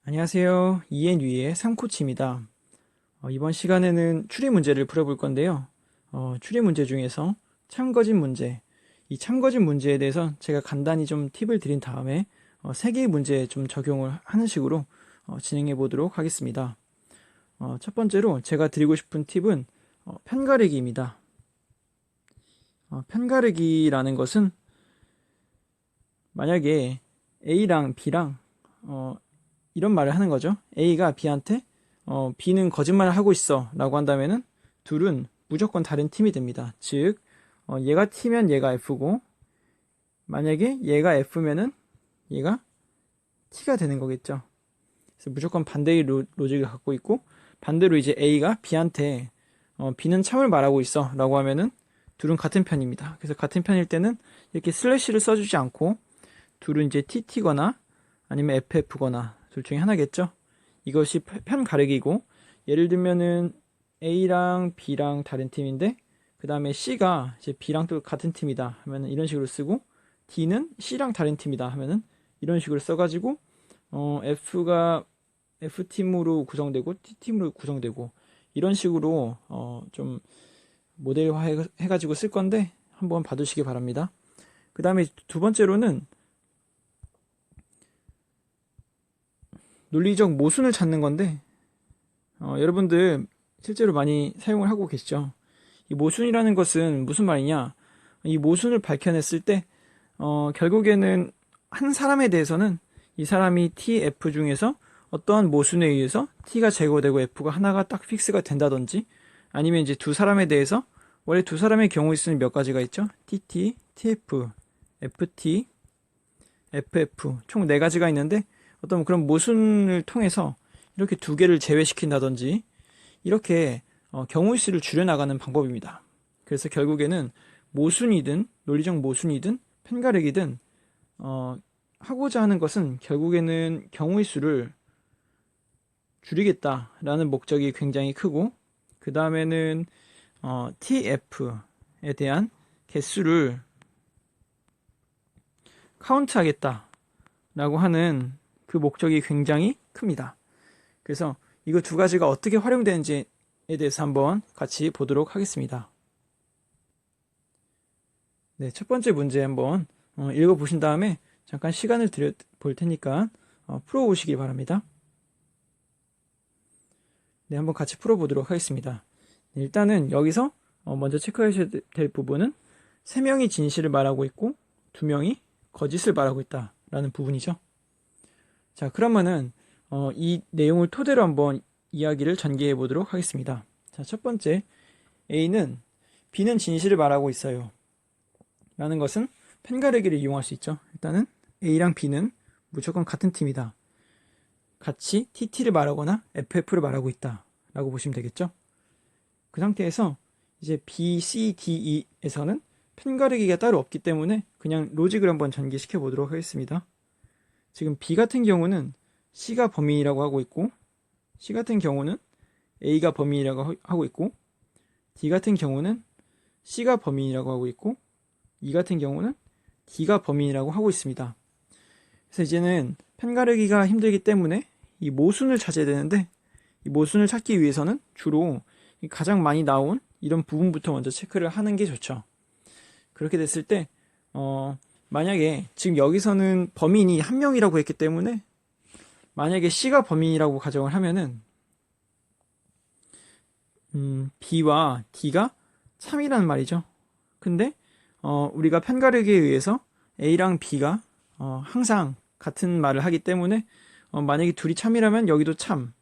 안녕하세요. 이앤유의 삼코치입니다. 이번 시간에는 추리 문제를 풀어볼 건데요. 추리 문제 중에서 참거짓 문제, 이 참거짓 문제에 대해서 제가 간단히 좀 팁을 드린 다음에 3개의 문제에 좀 적용을 하는 식으로 진행해 보도록 하겠습니다. 첫 번째로 제가 드리고 싶은 팁은 편가르기입니다. 편가르기라는 것은 만약에 A랑 B랑 이런 말을 하는 거죠. A가 B한테 B는 거짓말을 하고 있어 라고 한다면은 둘은 무조건 다른 팀이 됩니다. 즉 얘가 T면 얘가 F고 만약에 얘가 F면은 얘가 T가 되는 거겠죠. 그래서 무조건 반대의 로직을 갖고 있고, 반대로 이제 A가 B한테 B는 참을 말하고 있어 라고 하면은 둘은 같은 편입니다. 그래서 같은 편일 때는 이렇게 슬래시를 써주지 않고 둘은 이제 TT거나 아니면 FF거나 둘 중에 하나겠죠. 이것이 편 가르기고, 예를 들면은 A랑 B랑 다른 팀인데 그 다음에 C가 이제 B랑 또 같은 팀이다 하면은 이런 식으로 쓰고, D는 C랑 다른 팀이다 하면은 이런 식으로 써가지고 F가 F팀으로 구성되고 T팀으로 구성되고 이런 식으로 좀 모델화 해가지고 쓸 건데 한번 봐두시기 바랍니다. 그 다음에 두 번째로는 논리적 모순을 찾는 건데 여러분들 실제로 많이 사용을 하고 계시죠. 이 모순이라는 것은 무슨 말이냐, 이 모순을 밝혀냈을 때 결국에는 한 사람에 대해서는 이 사람이 T, F 중에서 어떠한 모순에 의해서 T가 제거되고 F가 하나가 딱 픽스가 된다든지, 아니면 이제 두 사람에 대해서 원래 두 사람의 경우 있으면 몇 가지가 있죠. TT, TF, FT, FF 총 4가지가 있는데 어떤 그런 모순을 통해서 이렇게 두 개를 제외시킨다든지 이렇게 경우의 수를 줄여나가는 방법입니다. 그래서 결국에는 모순이든 논리적 모순이든 편가르기든 하고자 하는 것은 결국에는 경우의 수를 줄이겠다라는 목적이 굉장히 크고, 그 다음에는 TF에 대한 개수를 카운트하겠다라고 하는 그 목적이 굉장히 큽니다. 그래서 이거 두 가지가 어떻게 활용되는지에 대해서 한번 같이 보도록 하겠습니다. 네, 첫 번째 문제 한번 읽어보신 다음에 잠깐 시간을 드려 볼 테니까 풀어보시기 바랍니다. 네, 한번 같이 풀어보도록 하겠습니다. 네, 일단은 여기서 먼저 체크하셔야 될 부분은 3명이 진실을 말하고 있고 2명이 거짓을 말하고 있다라는 부분이죠. 자, 그러면은 이 내용을 토대로 한번 이야기를 전개해 보도록 하겠습니다. 자, 첫 번째, A는 B는 진실을 말하고 있어요 라는 것은 편가르기를 이용할 수 있죠. 일단은 A랑 B는 무조건 같은 팀이다, 같이 TT를 말하거나 FF를 말하고 있다 라고 보시면 되겠죠. 그 상태에서 이제 B, C, D, E에서는 편가르기가 따로 없기 때문에 그냥 로직을 한번 전개시켜 보도록 하겠습니다. 지금 B 같은 경우는 C가 범인이라고 하고 있고, C 같은 경우는 A가 범인이라고 하고 있고, D 같은 경우는 C가 범인이라고 하고 있고, E 같은 경우는 D가 범인이라고 하고 있습니다. 그래서 이제는 편가르기가 힘들기 때문에 이 모순을 찾아야 되는데, 이 모순을 찾기 위해서는 주로 가장 많이 나온 이런 부분부터 먼저 체크를 하는 게 좋죠. 그렇게 됐을 때 만약에 지금 여기서는 범인이 한 명이라고 했기 때문에 만약에 C가 범인이라고 가정을 하면은 B와 D가 참이라는 말이죠. 근데 우리가 편가르기에 의해서 A랑 B가 항상 같은 말을 하기 때문에 만약에 둘이 참이라면 여기도 참.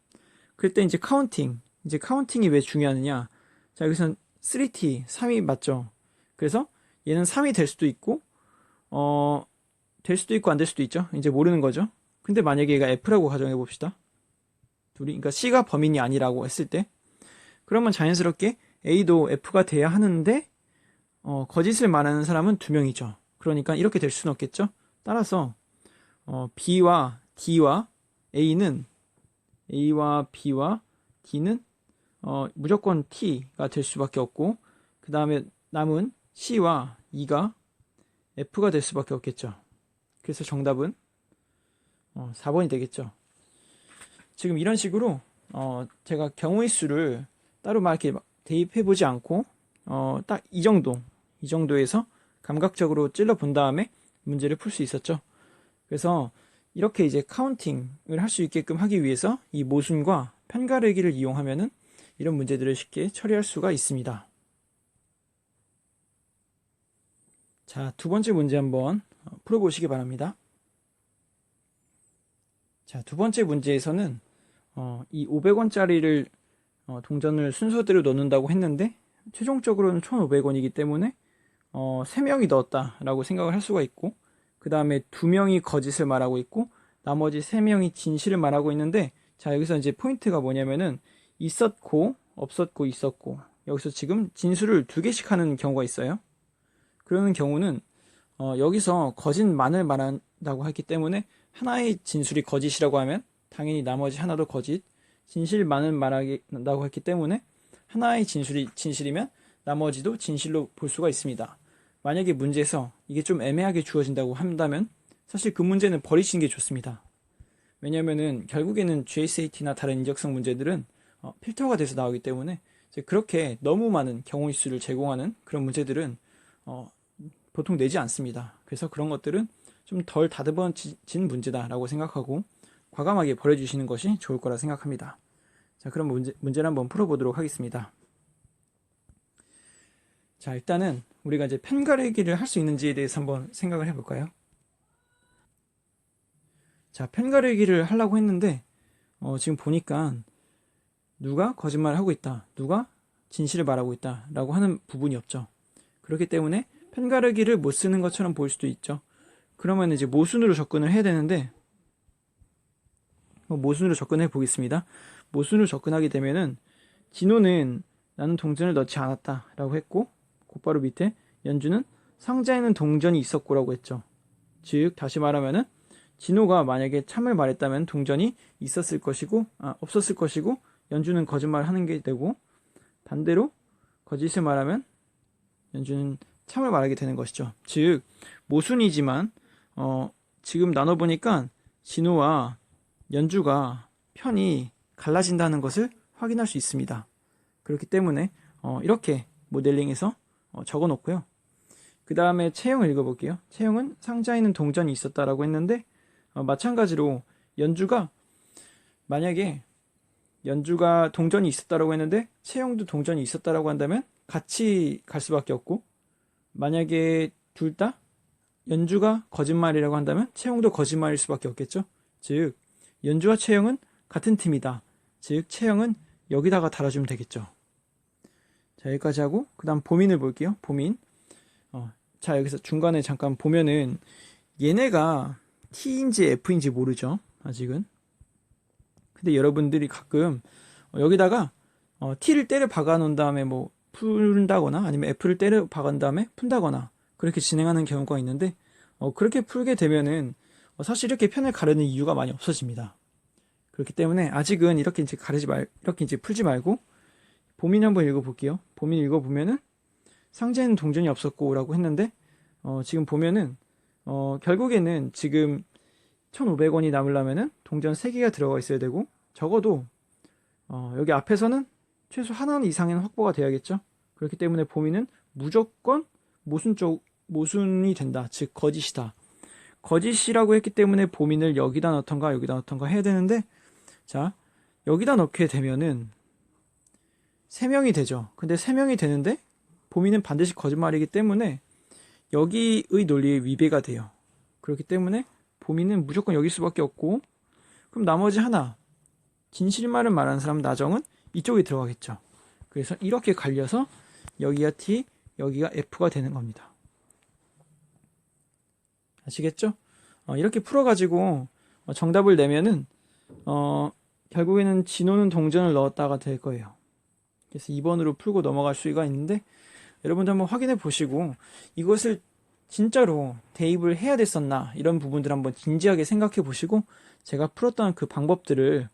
그때 이제 카운팅이 왜 중요하느냐. 자, 여기서는 3T, 3이 맞죠. 그래서 얘는 3이 될 수도 있고 될 수도 있고 안 될 수도 있죠. 이제 모르는 거죠. 근데 만약에 얘가 F라고 가정해 봅시다. 그러니까 C가 범인이 아니라고 했을 때, 그러면 자연스럽게 A도 F가 돼야 하는데 거짓을 말하는 사람은 2명이죠. 그러니까 이렇게 될 수는 없겠죠. 따라서 B와 D와 A와 B와 D는 무조건 T가 될 수밖에 없고, 그 다음에 남은 C와 E가 F가 될 수밖에 없겠죠. 그래서 정답은 4번이 되겠죠. 지금 이런 식으로 제가 경우의 수를 따로 막 이렇게 대입해 보지 않고 딱 이 정도에서 감각적으로 찔러 본 다음에 문제를 풀 수 있었죠. 그래서 이렇게 이제 카운팅을 할 수 있게끔 하기 위해서 이 모순과 편가르기를 이용하면은 이런 문제들을 쉽게 처리할 수가 있습니다. 자, 두 번째 문제 한번 풀어보시기 바랍니다. 자, 두 번째 문제에서는 이 500원짜리를 동전을 순서대로 넣는다고 했는데 최종적으로는 1,500원이기 때문에 3명이 넣었다라고 생각을 할 수가 있고, 그 다음에 2명이 거짓을 말하고 있고 나머지 3명이 진실을 말하고 있는데, 자, 여기서 이제 포인트가 뭐냐면은 있었고 없었고 있었고, 여기서 지금 진술을 2개씩 하는 경우가 있어요. 그러는 경우는 여기서 거짓만을 말한다고 했기 때문에 하나의 진술이 거짓이라고 하면 당연히 나머지 하나도 거짓, 진실만을 말한다고 했기 때문에 하나의 진술이 진실이면 나머지도 진실로 볼 수가 있습니다. 만약에 문제에서 이게 좀 애매하게 주어진다고 한다면 사실 그 문제는 버리시는 게 좋습니다. 왜냐면은 결국에는 GSAT나 다른 인적성 문제들은 필터가 돼서 나오기 때문에 이제 그렇게 너무 많은 경우의 수를 제공하는 그런 문제들은 보통 내지 않습니다. 그래서 그런 것들은 좀 덜 다듬어진 문제다라고 생각하고 과감하게 버려주시는 것이 좋을 거라 생각합니다. 자, 그럼 문제를 한번 풀어보도록 하겠습니다. 자, 일단은 우리가 이제 편가르기를 할 수 있는지에 대해서 한번 생각을 해볼까요? 자, 편가르기를 하려고 했는데 지금 보니까 누가 거짓말을 하고 있다, 누가 진실을 말하고 있다 라고 하는 부분이 없죠. 그렇기 때문에 편가르기를 못 쓰는 것처럼 보일 수도 있죠. 그러면 이제 모순으로 접근을 해야 되는데 모순으로 접근해 보겠습니다. 모순으로 접근하게 되면은 진호는 나는 동전을 넣지 않았다 라고 했고, 곧바로 밑에 연주는 상자에는 동전이 있었고 라고 했죠. 즉 다시 말하면은 진호가 만약에 참을 말했다면 동전이 있었을 것이고 없었을 것이고, 연주는 거짓말을 하는 게 되고, 반대로 거짓을 말하면 연주는 참을 말하게 되는 것이죠. 즉 모순이지만 지금 나눠보니까 진호와 연주가 편이 갈라진다는 것을 확인할 수 있습니다. 그렇기 때문에 이렇게 모델링해서 적어 놓고요. 그 다음에 채용을 읽어볼게요. 채용은 상자에는 동전이 있었다라고 했는데 마찬가지로 연주가 만약에 연주가 동전이 있었다라고 했는데 채용도 동전이 있었다라고 한다면 같이 갈 수밖에 없고, 만약에 둘 다 연주가 거짓말이라고 한다면 채용도 거짓말일 수밖에 없겠죠. 즉 연주와 채용은 같은 팀이다. 즉 채용은 여기다가 달아주면 되겠죠. 자, 여기까지 하고 그 다음 보민을 볼게요. 보민. 자, 여기서 중간에 잠깐 보면은 얘네가 T인지 F인지 모르죠, 아직은. 근데 여러분들이 가끔 여기다가 T를 때려 박아 놓은 다음에 뭐 푼다거나 아니면 F를 때려 박은 다음에 푼다거나 그렇게 진행하는 경우가 있는데 그렇게 풀게 되면은 사실 이렇게 편을 가르는 이유가 많이 없어집니다. 그렇기 때문에 아직은 이렇게 이제 이렇게 이제 풀지 말고 보민 한번 읽어볼게요. 보민 읽어보면은 상자에는 동전이 없었고 라고 했는데 지금 보면은 결국에는 지금 1,500원이 남으려면은 동전 3개가 들어가 있어야 되고, 적어도 여기 앞에서는 최소 하나 이상은 확보가 돼야겠죠. 그렇기 때문에 보민은 무조건 모순이 된다. 즉 거짓이다. 거짓이라고 했기 때문에 보민을 여기다 넣던가 여기다 넣던가 해야 되는데, 자, 여기다 넣게 되면은 3명이 되죠. 근데 3명이 되는데 보민은 반드시 거짓말이기 때문에 여기의 논리에 위배가 돼요. 그렇기 때문에 보민은 무조건 여길 수밖에 없고, 그럼 나머지 하나 진실말을 말하는 사람 나정은 이쪽에 들어가겠죠. 그래서 이렇게 갈려서 여기가 T, 여기가 F가 되는 겁니다. 아시겠죠? 이렇게 풀어가지고 정답을 내면은 결국에는 진호는 동전을 넣었다가 될 거예요. 그래서 2번으로 풀고 넘어갈 수가 있는데, 여러분들 한번 확인해 보시고 이것을 진짜로 대입을 해야 됐었나 이런 부분들 한번 진지하게 생각해 보시고 제가 풀었던 그 방법들을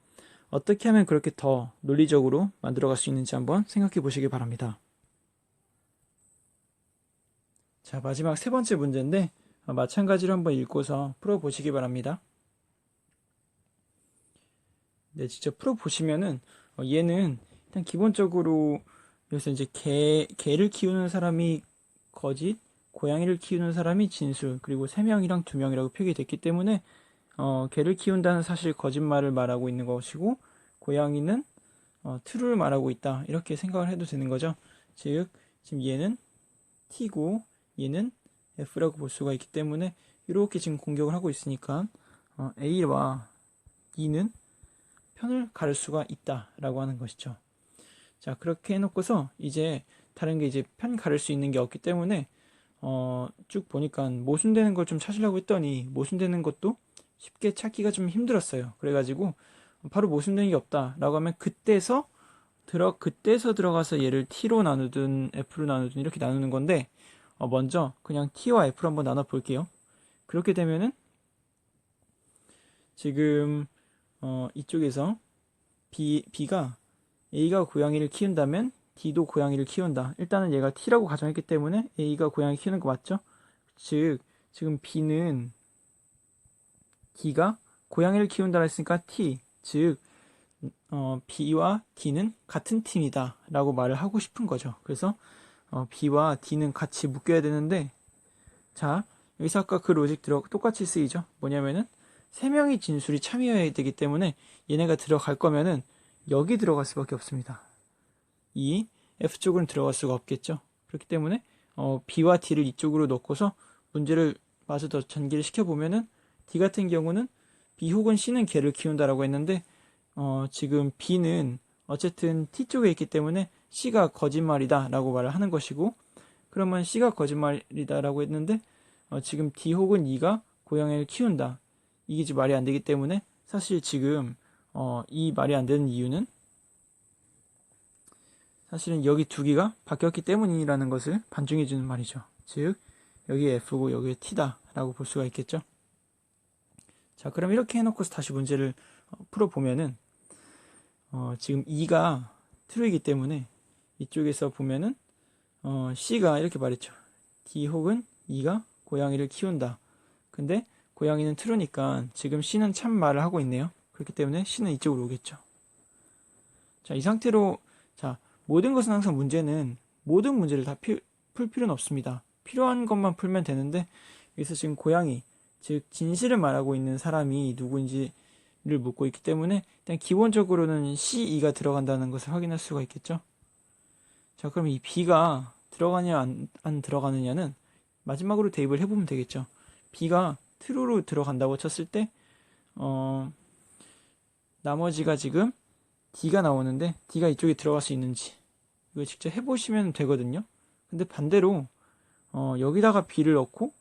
어떻게 하면 그렇게 더 논리적으로 만들어갈 수 있는지 한번 생각해 보시기 바랍니다. 자, 마지막 세 번째 문제인데 마찬가지로 한번 읽고서 풀어보시기 바랍니다. 네, 직접 풀어보시면은, 얘는 일단 기본적으로 여기서 이제 개를 키우는 사람이 거짓, 고양이를 키우는 사람이 진술, 그리고 3명이랑 2명이라고 표기됐기 때문에, 개를 키운다는 사실 거짓말을 말하고 있는 것이고, 고양이는 true를 말하고 있다. 이렇게 생각을 해도 되는 거죠. 즉, 지금 얘는 t고, 얘는 f라고 볼 수가 있기 때문에, 이렇게 지금 공격을 하고 있으니까, a와 e는 편을 가를 수가 있다라고 하는 것이죠. 자, 그렇게 해놓고서 이제 다른 게 이제 편 가를 수 있는 게 없기 때문에 쭉 보니까 모순되는 걸 좀 찾으려고 했더니 모순되는 것도 쉽게 찾기가 좀 힘들었어요. 그래가지고 바로 모순되는 게 없다라고 하면 그때서 들어가서 얘를 t로 나누든 f로 나누든 이렇게 나누는 건데 먼저 그냥 t와 f로 한번 나눠 볼게요. 그렇게 되면은 지금 이쪽에서 B가 A가 고양이를 키운다면 D도 고양이를 키운다. 일단은 얘가 T라고 가정했기 때문에 A가 고양이 키우는 거 맞죠? 즉, 지금 B는 D가 고양이를 키운다 했으니까 T. 즉, B와 D는 같은 팀이다. 라고 말을 하고 싶은 거죠. 그래서 B와 D는 같이 묶여야 되는데, 자, 여기서 아까 그 로직 똑같이 쓰이죠? 뭐냐면은, 3명이 진술이 참여해야 되기 때문에 얘네가 들어갈 거면은 여기 들어갈 수밖에 없습니다. 이 F 쪽으로는 들어갈 수가 없겠죠. 그렇기 때문에 B와 D를 이쪽으로 넣고서 문제를 마저 더 전개를 시켜보면은 D 같은 경우는 B 혹은 C는 개를 키운다라고 했는데 지금 B는 어쨌든 T 쪽에 있기 때문에 C가 거짓말이다 라고 말을 하는 것이고 그러면 C가 거짓말이다 라고 했는데 지금 D 혹은 E가 고양이를 키운다. 이게 지금 말이 안 되기 때문에 사실 지금 이 말이 안 되는 이유는 사실은 여기 두 개가 바뀌었기 때문이라는 것을 반증해 주는 말이죠. 즉 여기에 F고 여기에 T다 라고 볼 수가 있겠죠. 자, 그럼 이렇게 해놓고서 다시 문제를 풀어보면은 지금 E가 true이기 때문에 이쪽에서 보면은 C가 이렇게 말했죠. D 혹은 E가 고양이를 키운다. 근데 고양이는 true니까 지금 C는 참 말을 하고 있네요. 그렇기 때문에 C는 이쪽으로 오겠죠. 자, 이 상태로 자, 모든 것은 항상 문제는 모든 문제를 다 풀 필요는 없습니다. 필요한 것만 풀면 되는데 여기서 지금 고양이, 즉 진실을 말하고 있는 사람이 누구인지를 묻고 있기 때문에 일단 기본적으로는 C, E가 들어간다는 것을 확인할 수가 있겠죠. 자, 그럼 이 B가 들어가냐 안 들어가느냐는 마지막으로 대입을 해보면 되겠죠. B가 true로 들어간다고 쳤을 때 나머지가 지금 D가 나오는데 D가 이쪽에 들어갈 수 있는지 이거 직접 해보시면 되거든요. 근데 반대로 여기다가 B를 넣고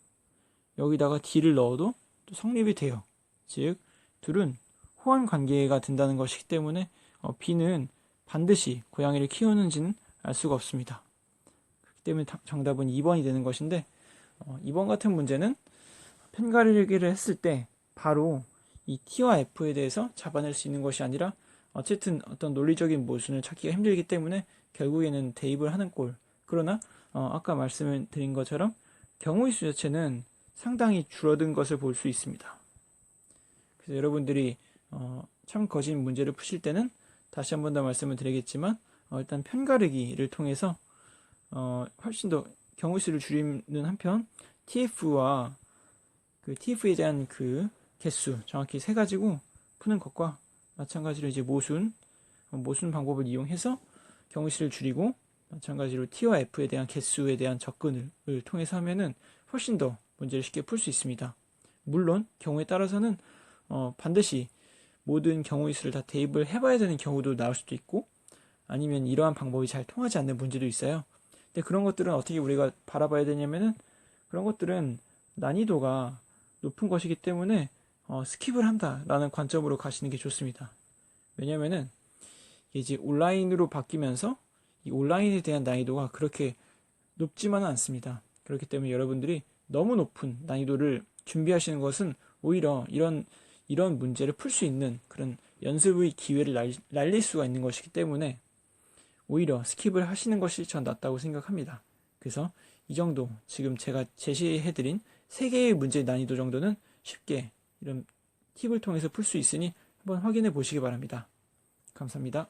여기다가 D를 넣어도 또 성립이 돼요. 즉 둘은 호환 관계가 된다는 것이기 때문에 B는 반드시 고양이를 키우는지는 알 수가 없습니다. 그렇기 때문에 정답은 2번이 되는 것인데 2번 같은 문제는 편가르기를 했을 때 바로 이 T와 F에 대해서 잡아낼 수 있는 것이 아니라 어쨌든 어떤 논리적인 모순을 찾기가 힘들기 때문에 결국에는 대입을 하는 꼴. 그러나 아까 말씀을 드린 것처럼 경우의 수 자체는 상당히 줄어든 것을 볼 수 있습니다. 그래서 여러분들이 참 거짓 문제를 푸실 때는 다시 한 번 더 말씀을 드리겠지만 일단 편가르기를 통해서 훨씬 더 경우의 수를 줄이는 한편 TF와 그 TF에 대한 그 개수 정확히 세 가지고 푸는 것과 마찬가지로 이제 모순 방법을 이용해서 경우의 수를 줄이고 마찬가지로 T와 F에 대한 개수에 대한 접근을 통해서 하면은 훨씬 더 문제를 쉽게 풀 수 있습니다. 물론 경우에 따라서는 반드시 모든 경우의 수를 다 대입을 해봐야 되는 경우도 나올 수도 있고 아니면 이러한 방법이 잘 통하지 않는 문제도 있어요. 근데 그런 것들은 어떻게 우리가 바라봐야 되냐면은 그런 것들은 난이도가 높은 것이기 때문에 스킵을 한다라는 관점으로 가시는 게 좋습니다. 왜냐면은 이제 온라인으로 바뀌면서 이 온라인에 대한 난이도가 그렇게 높지만은 않습니다. 그렇기 때문에 여러분들이 너무 높은 난이도를 준비하시는 것은 오히려 이런 문제를 풀 수 있는 그런 연습의 기회를 날릴 수가 있는 것이기 때문에 오히려 스킵을 하시는 것이 전 낫다고 생각합니다. 그래서 이 정도 지금 제가 제시해드린 3개의 문제의 난이도 정도는 쉽게 이런 팁을 통해서 풀 수 있으니 한번 확인해 보시기 바랍니다. 감사합니다.